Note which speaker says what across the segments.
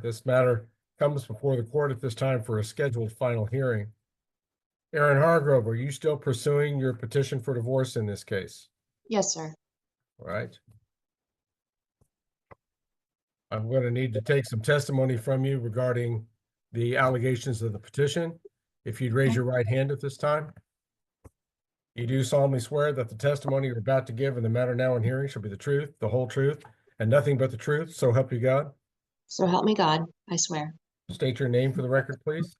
Speaker 1: This matter comes before the court at this time for a scheduled final hearing. Aaron Hargrove, are you still pursuing your petition for divorce in this case?
Speaker 2: Yes, sir.
Speaker 1: All right. I'm going to need to take some testimony from you regarding the allegations of the petition. If you'd raise your right hand at this time. You do solemnly swear that the testimony you're about to give in the matter now in hearing shall be the truth, the whole truth, and nothing but the truth, so help you God?
Speaker 2: So help me God, I swear.
Speaker 1: State your name for the record, please.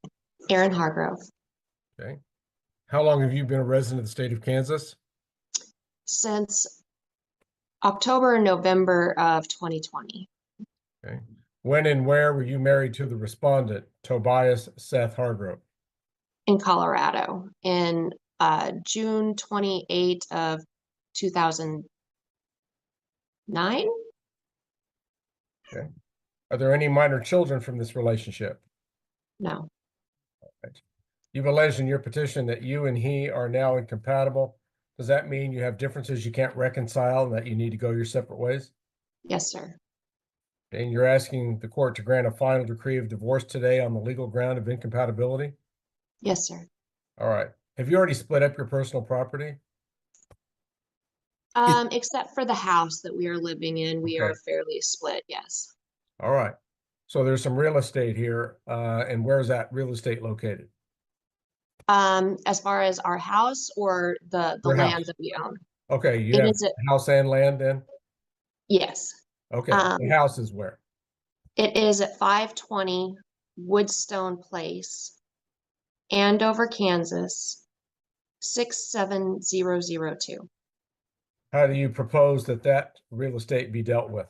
Speaker 2: Aaron Hargrove.
Speaker 1: Okay. How long have you been a resident of the state of Kansas?
Speaker 2: Since October and November of 2020.
Speaker 1: Okay. When and where were you married to the respondent, Tobias Seth Hargrove?
Speaker 2: In Colorado in June 28 of 2009.
Speaker 1: Okay. Are there any minor children from this relationship?
Speaker 2: No.
Speaker 1: Right. You've alleged in your petition that you and he are now incompatible. Does that mean you have differences you can't reconcile and that you need to go your separate ways?
Speaker 2: Yes, sir.
Speaker 1: And you're asking the court to grant a final decree of divorce today on the legal ground of incompatibility?
Speaker 2: Yes, sir.
Speaker 1: All right. Have you already split up your personal property?
Speaker 2: Except for the house that we are living in, we
Speaker 1: Okay.
Speaker 2: are fairly split. Yes.
Speaker 1: All right. So there's some real estate here. And where's that real estate located?
Speaker 2: As far as our house or the
Speaker 1: Your
Speaker 2: land
Speaker 1: house.
Speaker 2: that we own.
Speaker 1: Okay, you
Speaker 2: It
Speaker 1: have
Speaker 2: is a,
Speaker 1: house and land then?
Speaker 2: yes.
Speaker 1: Okay, the house is where?
Speaker 2: It is at 520 Woodstone Place, Andover, Kansas, 67002.
Speaker 1: How do you propose that that real estate be dealt with?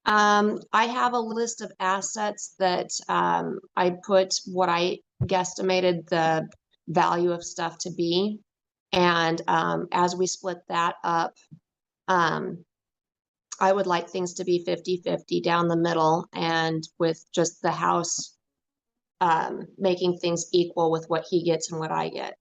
Speaker 2: I have a list of assets that I put what I guesstimated the value of stuff to be. And as we split that up, I would like things to be 50-50 down the middle, and with just the house making things equal with what he gets and what I get.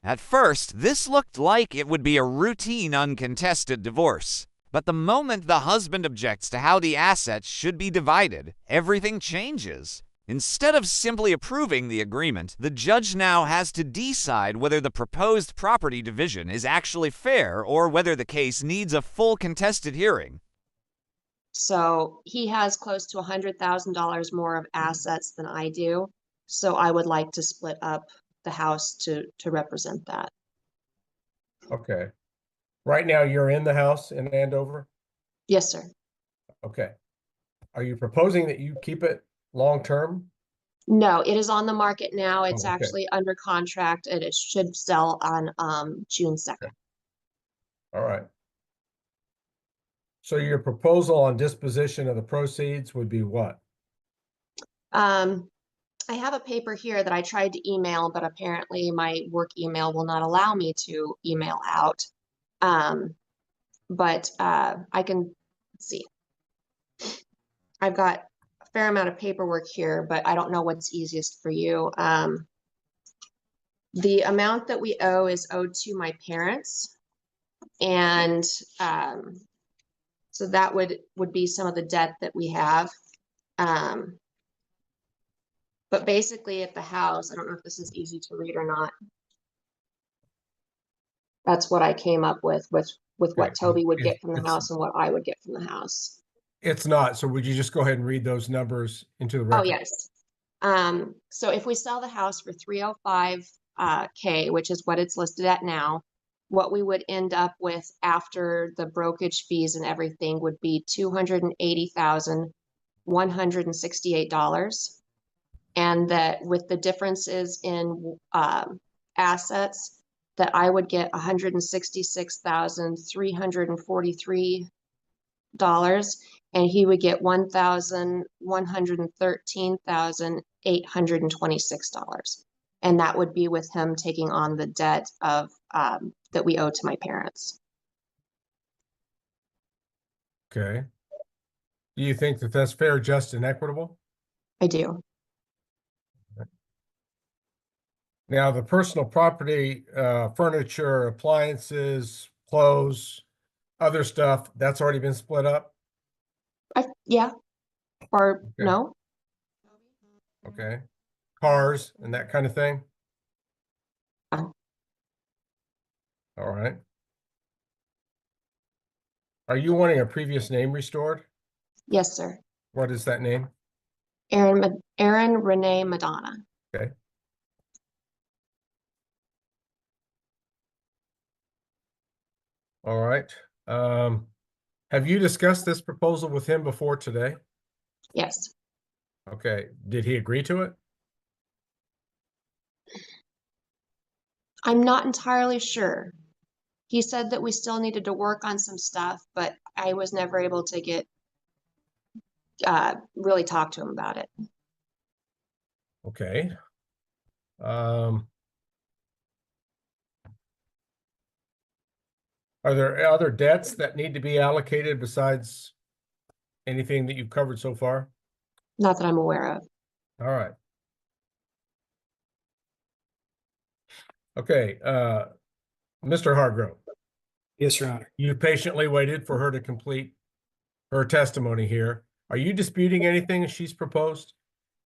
Speaker 3: At first, this looked like it would be a routine uncontested divorce. But the moment the husband objects to how the assets should be divided, everything changes. Instead of simply approving the agreement, the judge now has to decide whether the proposed property division is actually fair or whether the case needs a full contested hearing.
Speaker 2: So he has close to $100,000 more of assets than I do. So I would like to split up the house to represent that.
Speaker 1: Okay. Right now, you're in the house in Andover?
Speaker 2: Yes, sir.
Speaker 1: Okay. Are you proposing that you keep it long-term?
Speaker 2: No, it is on the market now. It's
Speaker 1: okay.
Speaker 2: actually under contract and it should sell on June 2nd.
Speaker 1: All right. So your proposal on disposition of the proceeds would be what?
Speaker 2: I have a paper here that I tried to email, but apparently my work email will not allow me to email out. But I can, let's see. I've got a fair amount of paperwork here, but I don't know what's easiest for you. The amount that we owe is owed to my parents. And so that would be some of the debt that we have. But basically at the house, I don't know if this is easy to read or not. That's what I came up with what Toby would get from the house and what I would get from the house.
Speaker 1: It's not. So would you just go ahead and read those numbers into the record?
Speaker 2: Oh, yes. So if we sell the house for 305K, which is what it's listed at now, what we would end up with after the brokerage fees and everything would be $280,168. And that with the differences in assets, that I would get $166,343, and he would get $1,113,826. And that would be with him taking on the debt of that we owe to my parents.
Speaker 1: Okay. Do you think that that's fair, just, and equitable?
Speaker 2: I do.
Speaker 1: Now, the personal property, furniture, appliances, clothes, other stuff, that's already been split up?
Speaker 2: Yeah. Or
Speaker 1: Okay.
Speaker 2: no?
Speaker 1: Okay. Cars and that kind of thing?
Speaker 2: No.
Speaker 1: All right. Are you wanting a previous name restored?
Speaker 2: Yes, sir.
Speaker 1: What is that name?
Speaker 2: Aaron Renee Madonna.
Speaker 1: Okay. All right. Have you discussed this proposal with him before today?
Speaker 2: Yes.
Speaker 1: Okay. Did he agree to it?
Speaker 2: I'm not entirely sure. He said that we still needed to work on some stuff, but I was never able to get really talk to him about it.
Speaker 1: Okay. Are there other debts that need to be allocated besides anything that you've covered so far?
Speaker 2: Not that I'm aware of.
Speaker 1: All right. Okay, Mr. Hargrove,
Speaker 4: Yes, Your Honor.
Speaker 1: you patiently waited for her to complete her testimony here. Are you disputing anything she's proposed?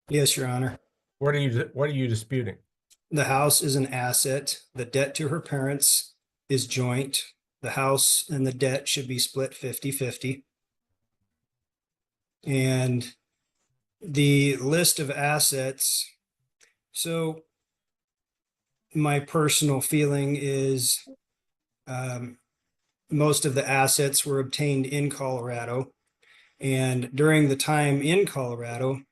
Speaker 4: Yes, Your Honor.
Speaker 1: What are you disputing?
Speaker 4: The house is an asset. The debt to her parents is joint. The house and the debt should be split 50-50. And the list of assets. So my personal feeling is most of the assets were obtained in Colorado. And during the time in Colorado,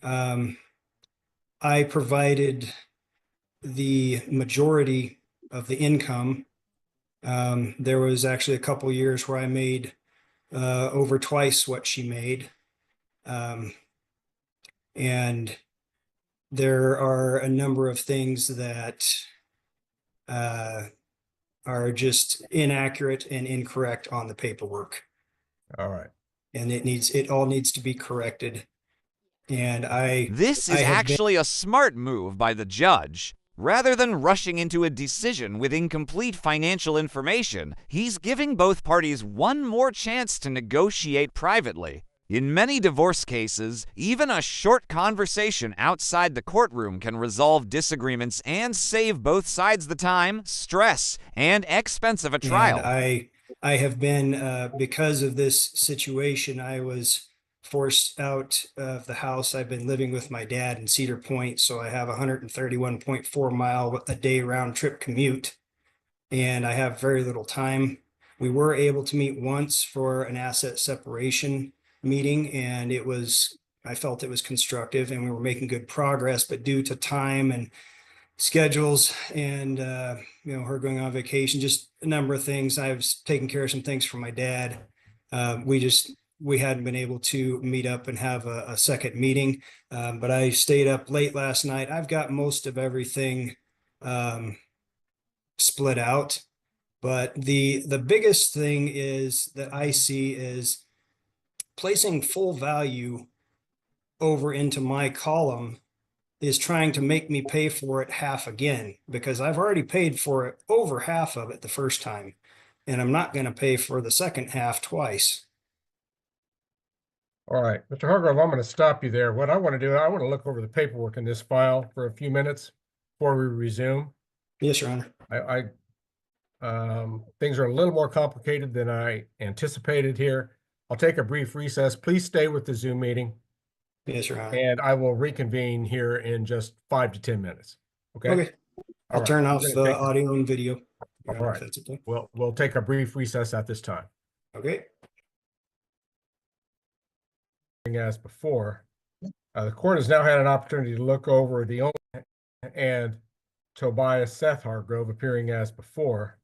Speaker 4: I provided the majority of the income. There was actually a couple years where I made over twice what she made. And there are a number of things that are just inaccurate and incorrect on the paperwork.
Speaker 1: All right.
Speaker 4: And it all needs to be corrected. And
Speaker 3: This is actually a smart move by the judge. Rather than rushing into a decision with incomplete financial information, he's giving both parties one more chance to negotiate privately. In many divorce cases, even a short conversation outside the courtroom can resolve disagreements and save both sides the time, stress, and expense of a trial.
Speaker 4: And I have been, because of this situation, I was forced out of the house. I've been living with my dad in Cedar Point, so I have a 131.4 mile a day round trip commute, and I have very little time. We were able to meet once for an asset separation meeting, and I felt it was constructive and we were making good progress, but due to time and schedules and her going on vacation, just a number of things. I was taking care of some things for my dad. We hadn't been able to meet up and have a second meeting, but I stayed up late last night. I've got most of everything split out, but the biggest thing is that I see is placing full value over into my column is trying to make me pay for it half again, because I've already paid for it over half of it the first time, and I'm not going to pay for the second half twice.
Speaker 1: All right, Mr. Hargrove, I'm going to stop you there. What I want to do, I want to look over the paperwork in this file for a few minutes before we resume.
Speaker 4: Yes, Your Honor.
Speaker 1: Things are a little more complicated than I anticipated here. I'll take a brief recess. Please stay with the Zoom meeting.
Speaker 4: Yes, Your Honor.
Speaker 1: And I will reconvene here in just 5 to 10 minutes. Okay.
Speaker 4: Okay. I'll
Speaker 1: right.
Speaker 4: turn
Speaker 1: I'm
Speaker 4: off
Speaker 1: gonna
Speaker 4: the
Speaker 1: take-
Speaker 4: audio and video.
Speaker 1: All
Speaker 4: Your Honor,
Speaker 1: right.
Speaker 4: if that's okay.
Speaker 1: We'll take a brief recess at this time.
Speaker 4: Okay.
Speaker 1: As before, the court has now had an opportunity to look over the only and Tobias Seth Hargrove appearing as before.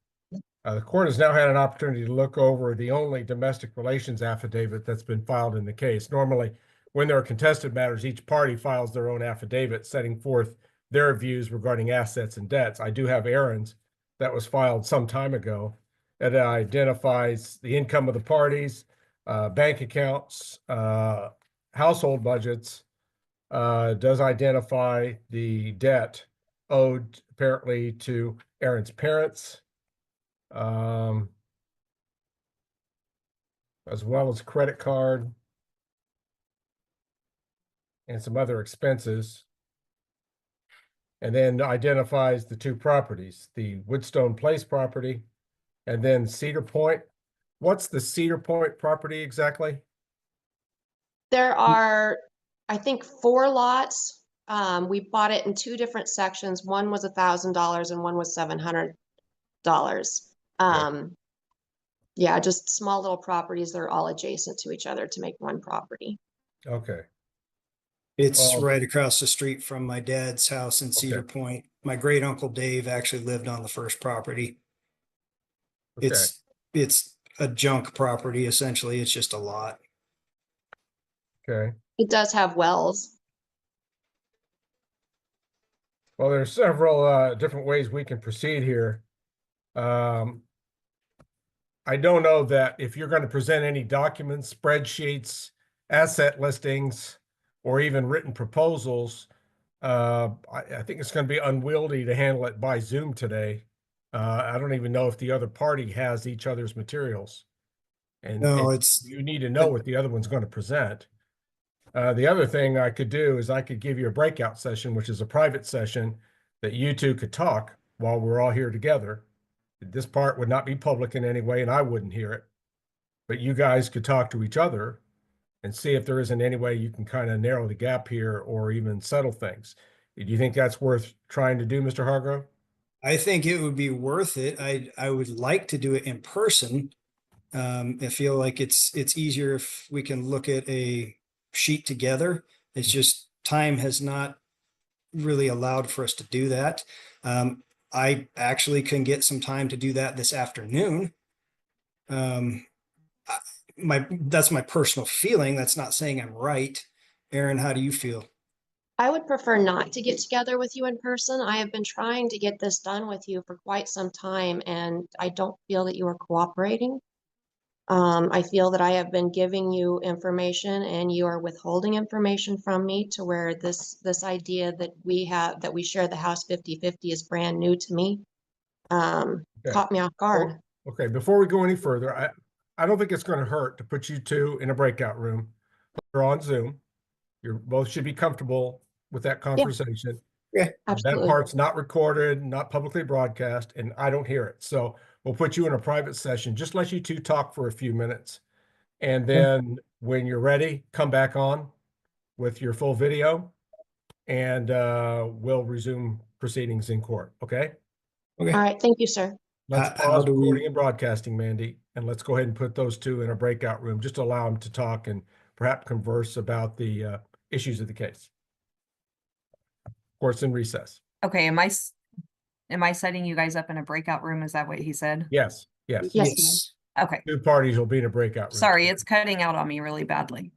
Speaker 1: The court has now had an opportunity to look over the only domestic relations affidavit that's been filed in the case. Normally, when there are contested matters, each party files their own affidavit setting forth their views regarding assets and debts. I do have Aaron's that was filed some time ago that identifies the income of the parties, bank accounts, household budgets, does identify the debt owed apparently to Aaron's parents, as well as credit card. and some other expenses. And then identifies the two properties, the Woodstone Place property and then Cedar Point. What's the Cedar Point property exactly?
Speaker 2: There are, I think, 4 lots. We bought it in 2 different sections. One was $1,000 and one was $700. Yeah, just small little properties. They're all adjacent to each other to make one property.
Speaker 1: Okay,
Speaker 4: It's
Speaker 1: Oh.
Speaker 4: right across the street from my dad's house in Cedar
Speaker 1: Okay.
Speaker 4: Point. My great uncle Dave actually lived on the first property.
Speaker 1: okay,
Speaker 4: It's a junk property, essentially. It's just a lot.
Speaker 1: okay.
Speaker 2: It does have wells.
Speaker 1: Well, there's several different ways we can proceed here. I don't know that if you're going to present any documents, spreadsheets, asset listings, or even written proposals, I think it's going to be unwieldy to handle it by Zoom today. I don't even know if the other party has each other's materials. And
Speaker 4: No, it's
Speaker 1: you need to know what the other one's going to present. The other thing I could do is I could give you a breakout session, which is a private session that you two could talk while we're all here together. This part would not be public in any way, and I wouldn't hear it. But you guys could talk to each other and see if there isn't any way you can kind of narrow the gap here or even settle things. Do you think that's worth trying to do, Mr. Hargrove?
Speaker 4: I think it would be worth it. I would like to do it in person. I feel like it's easier if we can look at a sheet together. It's just time has not really allowed for us to do that. I actually can get some time to do that this afternoon. That's my personal feeling. That's not saying I'm right. Aaron, how do you feel?
Speaker 2: I would prefer not to get together with you in person. I have been trying to get this done with you for quite some time, and I don't feel that you are cooperating. I feel that I have been giving you information and you are withholding information from me to where this idea that we share the house 50-50 is brand new to me. Caught me off guard.
Speaker 1: Okay, before we go any further, I don't think it's going to hurt to put you two in a breakout room. You're on Zoom. You both should be comfortable with that conversation. That
Speaker 2: Absolutely.
Speaker 1: part's not recorded, not publicly broadcast, and I don't hear it. So we'll put you in a private session, just let you two talk for a few minutes. And then when you're ready, come back on with your full video and we'll resume proceedings in court, okay?
Speaker 4: Okay.
Speaker 2: All right. Thank you, sir.
Speaker 1: Let's
Speaker 4: How
Speaker 1: pause
Speaker 4: do we-
Speaker 1: recording and broadcasting, Mandy, and let's go ahead and put those two in a breakout room. Just allow them to talk and perhaps converse about the issues of the case. Court's in recess.
Speaker 5: Okay, am I setting you guys up in a breakout room? Is that what he said?
Speaker 1: Yes, yes.
Speaker 2: Yes,
Speaker 5: Okay,
Speaker 1: Two parties will be in a breakout room.
Speaker 5: sorry, it's cutting out on me really badly.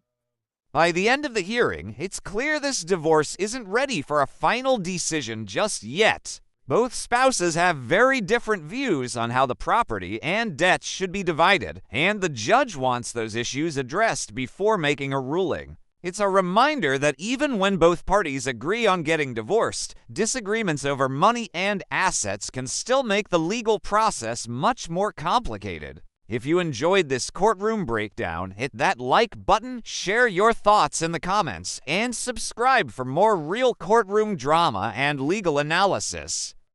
Speaker 3: By the end of the hearing, it's clear this divorce isn't ready for a final decision just yet. Both spouses have very different views on how the property and debts should be divided, and the judge wants those issues addressed before making a ruling. It's a reminder that even when both parties agree on getting divorced, disagreements over money and assets can still make the legal process much more complicated. If you enjoyed this courtroom breakdown, hit that like button, share your thoughts in the comments, and subscribe for more real courtroom drama and legal analysis.